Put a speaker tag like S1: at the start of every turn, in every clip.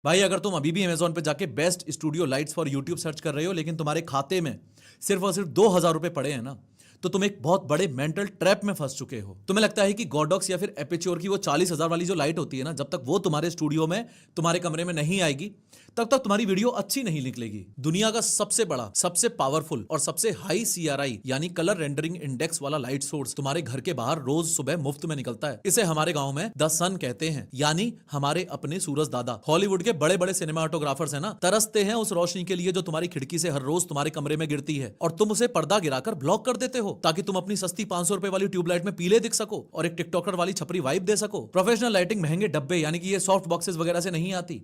S1: भाई अगर तुम अभी भी अमेजोन पे जाके best studio lights for YouTube search कर रहे हो लेकिन तुम्हारे खाते में सिर्फ और सिर्फ 2,000 रुपए पड़े हैं ना, तो तुम एक बहुत बड़े मेंटल ट्रैप में फंस चुके हो। तुम्हें लगता है कि गॉडॉक्स या फिर एपेच्योर की वो 40,000 वाली जो लाइट होती है ना, जब तक वो तुम्हारे स्टूडियो में तुम्हारे कमरे में नहीं आएगी तब तक तुम्हारी वीडियो अच्छी नहीं निकलेगी। दुनिया का सबसे बड़ा, सबसे पावरफुल और सबसे हाई CRI यानी कलर रेंडरिंग इंडेक्स वाला लाइट सोर्स तुम्हारे घर के बाहर रोज सुबह मुफ्त में निकलता है। इसे हमारे गांव में द सन कहते हैं, यानी हमारे अपने सूरज दादा। हॉलीवुड के बड़े बड़े सिनेमाटोग्राफर्स है ना, तरसते हैं उस रोशनी के लिए जो तुम्हारी खिड़की से हर रोज तुम्हारे कमरे में गिरती है, और तुम उसे पर्दा गिराकर ब्लॉक कर देते हो ताकि तुम अपनी सस्ती 500 रुपए वाली ट्यूबलाइट में पीले दिख सको और एक टिकटॉकर वाली छपरी वाइब दे सको। प्रोफेशनल लाइटिंग महंगे डब्बे यानी कि ये सॉफ्ट बॉक्सेस वगैरह से नहीं आती।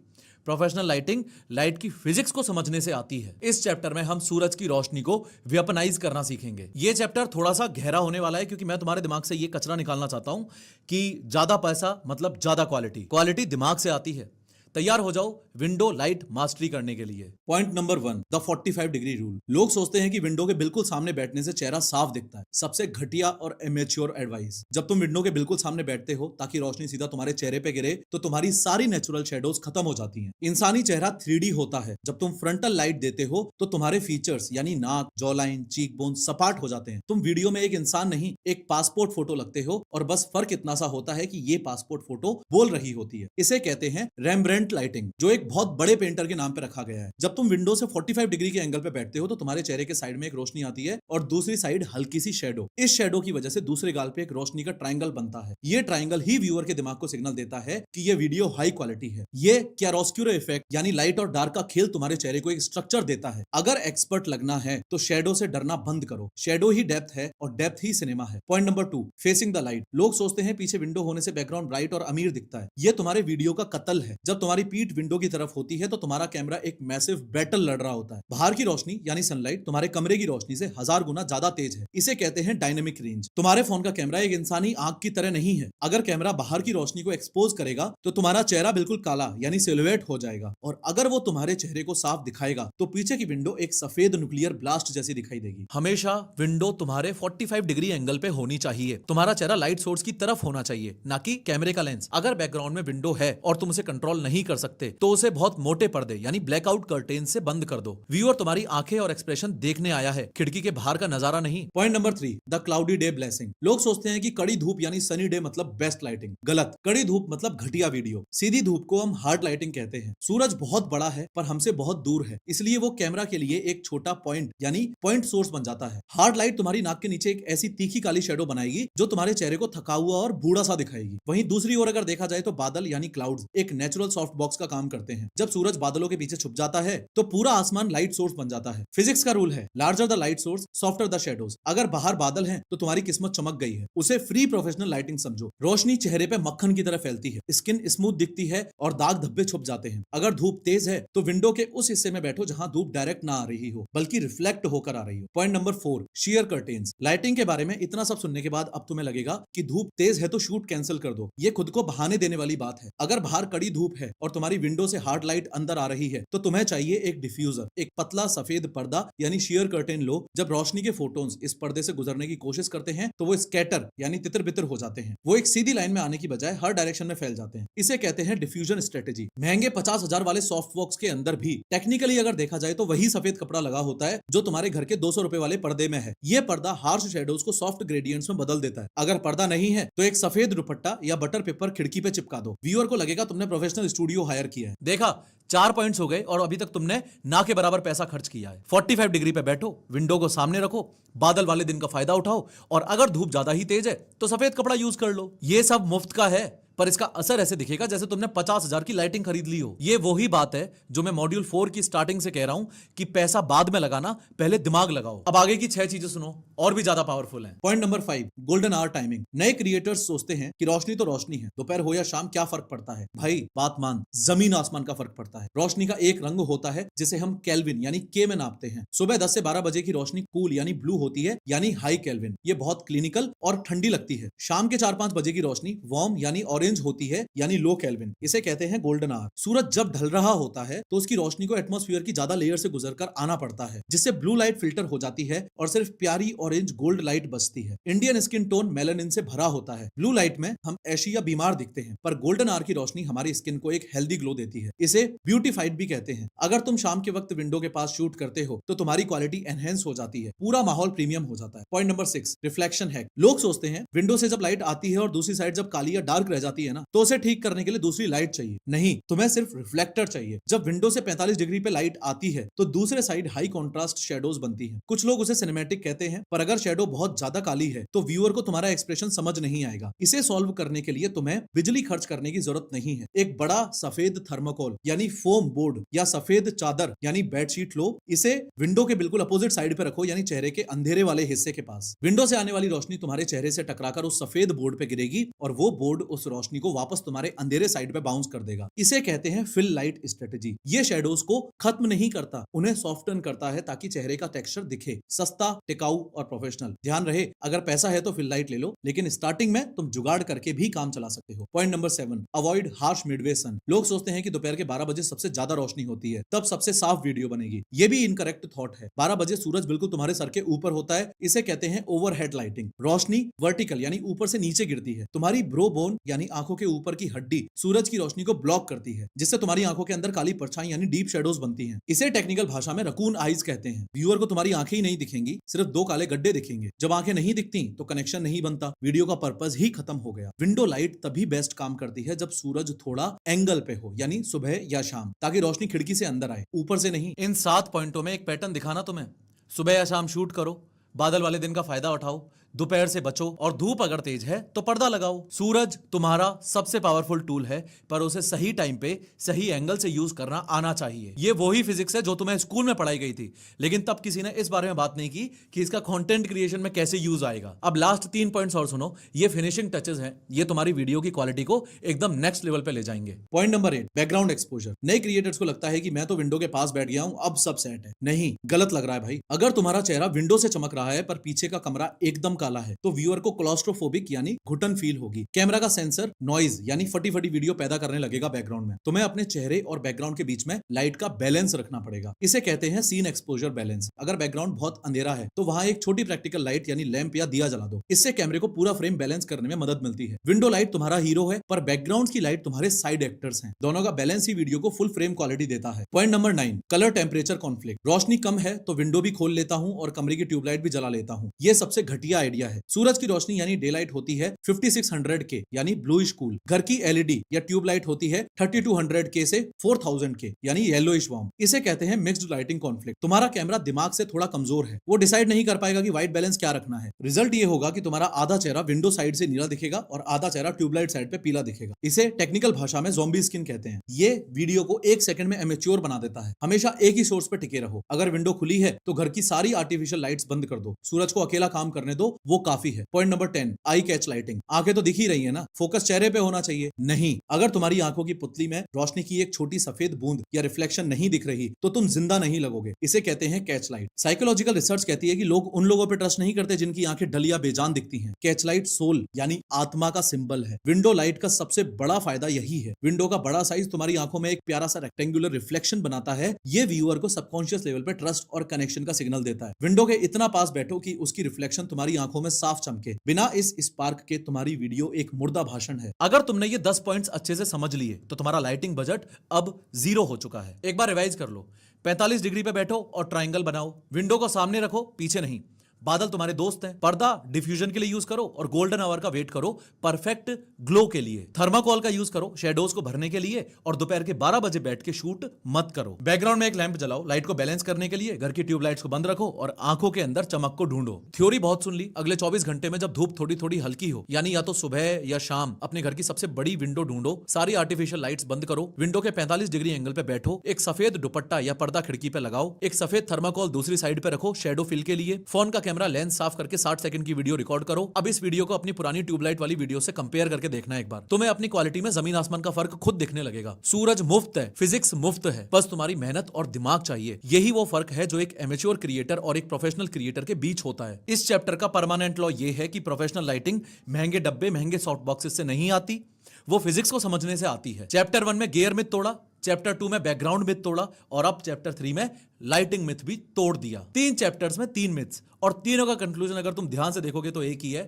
S1: प्रोफेशनल लाइटिंग लाइट की फिजिक्स को समझने से आती है। इस चैप्टर में हम सूरज की रोशनी को वेपनाइज करना सीखेंगे। ये चैप्टर थोड़ा सा गहरा होने वाला है क्योंकि मैं तुम्हारे दिमाग से ये कचरा निकालना चाहता हूं कि ज्यादा पैसा मतलब ज्यादा क्वालिटी। क्वालिटी दिमाग से आती है। तैयार हो जाओ विंडो लाइट मास्टरी करने के लिए। Point number 1, the 45 degree rule. लोग सोचते हैं कि विंडो के बिल्कुल सामने बैठने से चेहरा साफ दिखता है। सबसे घटिया और इमेच्योर एडवाइस। जब तुम विंडो के बिल्कुल सामने बैठते हो ताकि रोशनी सीधा तुम्हारे चेहरे पे गिरे तो तुम्हारी सारी नेचुरल शेडोज खत्म हो जाती हैं। इंसानी चेहरा 3D होता है। जब तुम फ्रंटल लाइट देते हो तो तुम्हारे फीचर्स यानी नाक, जॉ लाइन, चीक बोन सपाट हो जाते हैं। तुम वीडियो में एक इंसान नहीं, एक पासपोर्ट फोटो लगते हो, और बस फर्क इतना सा होता है कि ये पासपोर्ट फोटो बोल रही होती है। इसे कहते हैं रेम्ब्रेंट लाइटिंग, जो एक बहुत बड़े पेंटर के नाम पे रखा गया है। जब तुम विंडो से 45 डिग्री के एंगल पे बैठते हो तो तुम्हारे चेहरे के साइड में एक रोशनी आती है और दूसरी साइड हल्की सी शेडो। इस शेडो की वजह से दूसरे गाल पे एक रोशनी का ट्रायंगल बनता है। ये ट्रायंगल ही व्यूअर के दिमाग को सिग्नल देता है कि ये वीडियो हाई क्वालिटी है। ये क्यारोस्क्यूरो इफेक्ट यानी लाइट और डार्क का खेल तुम्हारे चेहरे को एक स्ट्रक्चर देता है। अगर एक्सपर्ट लगना है तो शेडो से डरना बंद करो। शेडो ही डेप्थ है और डेप्थ ही सिनेमा है। Point number 2, facing the light. लोग सोचते हैं पीछे विंडो होने से बैकग्राउंड ब्राइट और अमीर दिखता है। ये तुम्हारे वीडियो का कत्ल है। जब तुम्हारी पीठ विंडो की तरफ होती है तो तुम्हारा कैमरा एक मैसिव बैटल लड़ रहा होता है। बाहर की रोशनी यानी सनलाइट तुम्हारे कमरे की रोशनी से 1000 गुना ज्यादा तेज है। इसे कहते हैं डायनेमिक रेंज। तुम्हारे फोन का कैमरा एक इंसानी आंख की तरह नहीं है। अगर कैमरा बाहर की रोशनी को एक्सपोज करेगा तो तुम्हारा चेहरा बिल्कुल काला यानी सिलुएट हो जाएगा, और अगर वो तुम्हारे चेहरे को साफ दिखाएगा तो पीछे की विंडो एक सफेद न्यूक्लियर ब्लास्ट जैसी दिखाई देगी। हमेशा विंडो तुम्हारे 45 डिग्री एंगल पे होनी चाहिए। तुम्हारा चेहरा लाइट सोर्स की तरफ होना चाहिए, ना कि कैमरे का लेंस। अगर बैकग्राउंड में विंडो है और तुम उसे कंट्रोल नहीं कर सकते तो उसे बहुत मोटे पर्दे यानी ब्लैकआउट कर्टेन से बंद कर दो। व्यूअर तुम्हारी आंखें और एक्सप्रेशन देखने आया है, खिड़की के बाहर का नजारा नहीं। Point number 3, the cloudy day blessing. लोग सोचते हैं कि कड़ी धूप यानी सनी डे मतलब बेस्ट लाइटिंग। गलत। कड़ी धूप मतलब घटिया वीडियो। सीधी धूप को हम हार्ड लाइटिंग कहते हैं। सूरज बहुत बड़ा है पर हमसे बहुत दूर है, इसलिए वो कैमरा के लिए एक छोटा पॉइंट यानी पॉइंट सोर्स बन जाता है। हार्ड लाइट तुम्हारी नाक के नीचे एक ऐसी तीखी काली शेडो बनाएगी जो तुम्हारे चेहरे को थका हुआ और बूढ़ा सा दिखाएगी। वहीं दूसरी ओर अगर देखा जाए तो बादल यानी क्लाउड्स एक नेचुरल सॉफ्ट बॉक्स का काम करते हैं। जब सूरज बादलों के पीछे छुप जाता है तो पूरा आसमान लाइट सोर्स बन जाता है। फिजिक्स का रूल है, larger the light source softer the shadows. अगर बाहर बादल हैं तो तुम्हारी किस्मत चमक गई है। उसे फ्री प्रोफेशनल लाइटिंग समझो। रोशनी चेहरे पे मक्खन की तरह फैलती है, स्किन स्मूथ दिखती है और दाग धब्बे छुप जाते हैं। अगर धूप तेज है तो विंडो के उस हिस्से में बैठो जहां धूप डायरेक्ट ना आ रही हो बल्कि रिफ्लेक्ट होकर आ रही हो। Point number 4, share curtains. Lighting के बारे में इतना सब सुनने के बाद अब तुम्हें लगेगा कि धूप तेज है तो शूट कैंसिल कर दो। ये खुद को बहाने देने वाली बात है। अगर बाहर कड़ी धूप है और तुम्हारी विंडो से हार्ड लाइट अंदर आ रही है तो तुम्हें चाहिए एक डिफ्यूजर, एक पतला सफेद पर्दा यानी शेयर कर्टेन लो। जब रोशनी के फोटोन्स इस पर्दे से गुजरने की कोशिश करते हैं तो वो स्कैटर यानी तितर बितर हो जाते हैं। वो एक सीधी लाइन में आने की बजाय हर डायरेक्शन में फैल जाते हैं। इसे कहते हैं डिफ्यूजन स्ट्रेटेजी। महंगे 50,000 वाले सॉफ्ट बॉक्स के अंदर भी टेक्निकली अगर देखा जाए तो वही सफेद कपड़ा लगा होता है जो तुम्हारे घर के 200 रुपए वाले पर्दे में है। ये पर्दा हार्श शेडोज को सॉफ्ट ग्रेडियंट्स में बदल देता है। अगर पर्दा नहीं है तो एक सफेद दुपट्टा या बटर पेपर खिड़की पे चिपका दो। व्यूअर को लगेगा तुमने प्रोफेशनल स्टूडियो हायर किया है। देखा, 4 पॉइंट्स हो गए और अभी तक तुमने ना के बराबर पैसा खर्च किया है। 45 डिग्री पे बैठो, विंडो को सामने रखो, बादल वाले दिन का फायदा उठाओ, और अगर धूप ज्यादा ही तेज है तो सफेद कपड़ा यूज कर लो। ये सब मुफ्त का है पर इसका असर ऐसे दिखेगा जैसे तुमने 50,000 की लाइटिंग खरीद ली हो। ये वही बात है जो मैं मॉड्यूल 4 की स्टार्टिंग से कह रहा हूं कि पैसा बाद में लगाना, पहले दिमाग लगाओ। अब आगे की 6 चीजें सुनो, और भी ज्यादा पावरफुल हैं। Point number 5, golden hour timing. नए क्रिएटर्स सोचते हैं कि रोशनी तो रोशनी है, दोपहर हो या शाम क्या फर्क पड़ता है। भाई बात मान, जमीन आसमान का फर्क पड़ता है। रोशनी का एक रंग होता है जिसे हम केल्विन यानी के में नापते हैं। सुबह 10 से 12 बजे की रोशनी कूल यानी ब्लू होती है यानी हाई केल्विन। ये बहुत क्लिनिकल और ठंडी लगती है। शाम के 4-5 बजे की रोशनी वार्म यानी
S2: ऑरेंज होती है यानी लो केल्विन, इसे कहते हैं गोल्डन आवर। सूरज जब ढल रहा होता है तो उसकी रोशनी को एटमॉस्फेयर की ज्यादा लेयर से गुजरकर आना पड़ता है, जिससे ब्लू लाइट फिल्टर हो जाती है और सिर्फ प्यारी ऑरेंज गोल्ड लाइट बचती है। इंडियन स्किन टोन मेलानिन से भरा होता है। ब्लू लाइट में हम ऐशी या बीमार दिखते हैं, पर गोल्डन आवर की रोशनी हमारी स्किन को एक हेल्दी ग्लो देती है। इसे ब्यूटीफाइड भी कहते हैं। अगर तुम शाम के वक्त विंडो के पास शूट करते हो तो तुम्हारी क्वालिटी एनहेंस हो जाती है, पूरा माहौल प्रीमियम हो जाता है। Point number 6, reflection hack. लोग सोचते हैं विंडो से जब लाइट आती है और दूसरी साइड जब काली या डार्क रह जाती है ना, तो उसे ठीक करने के लिए दूसरी लाइट चाहिए। नहीं, तुम्हें सिर्फ रिफ्लेक्टर चाहिए। जब विंडो से 45 डिग्री पे लाइट आती है तो दूसरे साइड हाई कॉन्ट्रास्ट शेडोज बनती हैं। कुछ लोग उसे सिनेमैटिक कहते हैं, पर अगर शेडो बहुत ज्यादा काली है तो व्यूअर को तुम्हारा एक्सप्रेशन समझ नहीं आएगा। इसे सॉल्व करने के लिए तुम्हें बिजली खर्च करने की जरूरत नहीं है। एक बड़ा सफेद थर्मोकोल यानी फोम बोर्ड या सफेद चादर यानी बेडशीट लो, इसे विंडो के बिल्कुल अपोजिट साइड पे रखो, यानी चेहरे के अंधेरे वाले हिस्से के पास। विंडो से आने वाली रोशनी तुम्हारे चेहरे से टकराकर उस सफेद बोर्ड पे गिरेगी और वो बोर्ड उस रोशनी को वापस तुम्हारे अंधेरे साइड पे बाउंस कर देगा। इसे कहते हैं फिल लाइट स्ट्रेटेजी। ये शेडोज को खत्म नहीं करता, उन्हें सॉफ्टन करता है ताकि चेहरे का टेक्सचर दिखे। सस्ता, टिकाऊ और प्रोफेशनल। ध्यान रहे, अगर पैसा है तो फिल लाइट ले लो, लेकिन स्टार्टिंग में तुम जुगाड़ करके भी काम चला सकते हो। Point number 7, avoid harsh midway sun. लोग सोचते हैं कि दोपहर के 12 बजे सबसे ज्यादा रोशनी होती है, तब सबसे साफ वीडियो बनेगी। ये भी इनकरेक्ट थॉट है। 12 बजे सूरज बिल्कुल तुम्हारे सर के ऊपर होता है, इसे कहते हैं ओवरहेड लाइटिंग। रोशनी वर्टिकल यानी ऊपर से नीचे गिरती है। तुम्हारी ब्रो बोन यानी आंखों के ऊपर की हड्डी सूरज की रोशनी को ब्लॉक करती है, जिससे तुम्हारी आंखों के अंदर काली परछाई यानी डीप शेडोज बनती हैं। इसे टेक्निकल भाषा में रकून आईज कहते हैं। व्यूअर को तुम्हारी आंखें ही नहीं दिखेंगी, सिर्फ 2 काले गड्ढे दिखेंगे। जब आंखें नहीं दिखती तो कनेक्शन नहीं बनता, वीडियो का पर्पस ही खत्म हो गया। विंडो लाइट तभी बेस्ट काम करती है जब सूरज थोड़ा एंगल पे हो, यानी सुबह या शाम, ताकि रोशनी खिड़की से अंदर आए, ऊपर से नहीं।
S1: इन 7 पॉइंटों में एक पैटर्न दिखाना तुम्हें। सुबह या शाम शूट करो, बादल वाले दिन का फायदा उठाओ, दोपहर से बचो और धूप अगर तेज है तो पर्दा लगाओ। सूरज तुम्हारा सबसे पावरफुल टूल है, पर उसे सही टाइम पे सही एंगल से यूज करना आना चाहिए। ये वही फिजिक्स है जो तुम्हें स्कूल में पढ़ाई गई थी, लेकिन तब किसी ने इस बारे में बात नहीं की कि इसका कंटेंट क्रिएशन में कैसे यूज आएगा। अब लास्ट 3 पॉइंट्स और सुनो, ये फिनिशिंग टचेस हैं, ये तुम्हारी वीडियो की क्वालिटी को एकदम नेक्स्ट लेवल पे ले जाएंगे।
S2: Point number 8, background exposure. नए क्रिएटर्स को लगता है कि मैं तो विंडो के पास बैठ गया हूं, अब सब सेट है। नहीं, गलत लग रहा है भाई। अगर तुम्हारा चेहरा विंडो से चमक रहा है पर पीछे का कमरा एकदम काला है, तो व्यूअर को क्लॉस्ट्रोफोबिक यानी घुटन फील होगी। कैमरा का सेंसर नॉइज यानी फटी फटी वीडियो पैदा करने लगेगा बैकग्राउंड में। तुम्हें अपने चेहरे और बैकग्राउंड के बीच में लाइट का बैलेंस रखना पड़ेगा। इसे कहते हैं सीन एक्सपोजर बैलेंस। अगर बैकग्राउंड बहुत अंधेरा है तो वहां एक छोटी प्रैक्टिकल लाइट यानी लैंप या दिया जला दो। इससे कैमरे को पूरा फ्रेम बैलेंस करने में मदद मिलती है। विंडो लाइट तुम्हारा हीरो है, पर बैकग्राउंड की लाइट तुम्हारे साइड एक्टर्स हैं। दोनों का बैलेंस ही वीडियो को फुल फ्रेम क्वालिटी देता है। Point number 9, colour temperature conflict. रोशनी कम है तो विंडो भी खोल लेता हूं और कमरे की ट्यूबलाइट भी जला लेता हूं। यह सबसे घटिया आइडिया है। सूरज की रोशनी यानी डे लाइट होती है 5600 के यानी ब्लूइश कूल। घर की एलईडी या ट्यूबलाइट होती है 3200 के से 4000 के यानी येलोइश वार्म। इसे कहते हैं मिक्स्ड लाइटिंग कॉन्फ्लिक्ट। तुम्हारा कैमरा दिमाग से थोड़ा कमजोर है, वो डिसाइड नहीं कर पाएगा कि व्हाइट बैलेंस क्या रखना है। रिजल्ट ये होगा कि तुम्हारा आधा चेहरा विंडो साइड से नीला दिखेगा और आधा चेहरा ट्यूबलाइट साइड पे पीला दिखेगा। इसे टेक्निकल भाषा में ज़ॉम्बी स्किन कहते हैं। ये वीडियो को 1 सेकंड में एमेच्योर बना देता है। हमेशा एक ही सोर्स पे टिके रहो। अगर विंडो खुली है तो घर की सारी आर्टिफिशियल लाइट्स बंद कर दो, सूरज को अकेला काम करने दो, वो काफी है। Point number 10, I catch lighting. आंखें तो दिख ही रही है ना, फोकस चेहरे पे होना चाहिए। नहीं, अगर तुम्हारी आंखों की पुतली में रोशनी की एक छोटी सफेद बूंद या रिफ्लेक्शन नहीं दिख रही तो तुम जिंदा नहीं लगोगे। इसे कहते हैं कैच लाइट। साइकोलॉजिकल रिसर्च कहती है कि लोग उन लोगों पे ट्रस्ट नहीं करते जिनकी आंखें डल या बेजान दिखती हैं। कैच लाइट सोल यानी आत्मा का सिंबल है। विंडो लाइट का सबसे बड़ा फायदा यही है। विंडो का बड़ा साइज तुम्हारी आंखों में एक प्यारा सा रेक्टेंगुलर रिफ्लेक्शन बनाता है। ये व्यूअर को सबकॉन्शियस लेवल पे ट्रस्ट और कनेक्शन का सिग्नल देता है। विंडो के इतना पास बैठो कि उसकी रिफ्लेक्शन तुम्हारी आंखों में साफ चमके। बिना इस स्पार्क के तुम्हारी वीडियो एक मुर्दा भाषण है।
S1: अगर तुमने ये 10 पॉइंट्स अच्छे से समझ लिए तो तुम्हारा लाइटिंग बजट अब 0 हो चुका है। एक बार रिवाइज कर लो। 45 डिग्री पे बैठो और ट्रायंगल बनाओ। विंडो को सामने रखो, पीछे नहीं। बादल तुम्हारे दोस्त हैं। पर्दा डिफ्यूजन के लिए यूज करो और गोल्डन आवर का वेट करो परफेक्ट ग्लो के लिए। थर्माकोल का यूज करो शेडोज को भरने के लिए और दोपहर के 12 बजे बैठ के शूट मत करो। बैकग्राउंड में एक लैंप जलाओ लाइट को बैलेंस करने के लिए। घर की ट्यूबलाइट्स को बंद रखो और आंखों के अंदर चमक को ढूंढो। थ्योरी बहुत सुन ली। अगले 24 घंटे में जब धूप थोड़ी थोड़ी हल्की हो, यानी या तो सुबह या शाम, अपने घर की सबसे बड़ी विंडो ढूंढो, सारी आर्टिफिशियल लाइट्स बंद करो, विंडो के 45 डिग्री एंगल पे बैठो, एक सफेद दुपट्टा या पर्दा खिड़की पे लगाओ, एक सफेद थर्माकोल दूसरी साइड पे रखो शेडो फिल के लिए। फोन का कैमरा लेंस साफ करके 60 सेकंड की वीडियो रिकॉर्ड करो। अब इस वीडियो को अपनी पुरानी ट्यूबलाइट वाली वीडियो से कंपेयर करके देखना एक बार। तुम्हें अपनी क्वालिटी में जमीन आसमान का फर्क खुद दिखने लगेगा। सूरज मुफ्त है, फिजिक्स मुफ्त है, बस तुम्हारी मेहनत और दिमाग चाहिए। यही वो फर्क है जो एक एमेच्योर क्रिएटर और एक प्रोफेशनल क्रिएटर के बीच होता है। इस चैप्टर का परमानेंट लॉ ये है कि प्रोफेशनल लाइटिंग महंगे डब्बे, महंगे सॉफ्ट बॉक्सेस से नहीं आती। वो फिजिक्स को समझने से आती है। चैप्टर 1 में गियर मिथ तोड़ा, चैप्टर 2 में बैकग्राउंड मिथ तोड़ा और अब चैप्टर 3 में लाइटिंग मिथ भी तोड़ दिया। 3 चैप्टर्स में 3 मिथ्स और तीनों का कंक्लूजन अगर तुम ध्यान से देखोगे तो एक ही है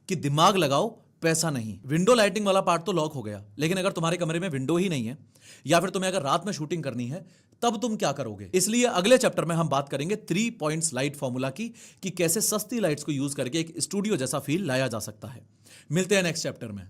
S1: कि दिमाग लगाओ, पैसा नहीं। विंडो लाइटिंग वाला पार्ट तो लॉक हो गया, लेकिन अगर तुम्हारे कमरे में विंडो ही नहीं है या फिर तुम्हें अगर रात में शूटिंग करनी है तब तुम क्या करोगे। इसलिए अगले चैप्टर में हम बात करेंगे 3 पॉइंट्स लाइट फॉर्मूला की कि कैसे सस्ती लाइट्स को यूज करके एक स्टूडियो जैसा फील लाया जा सकता है। मिलते हैं नेक्स्ट चैप्टर में।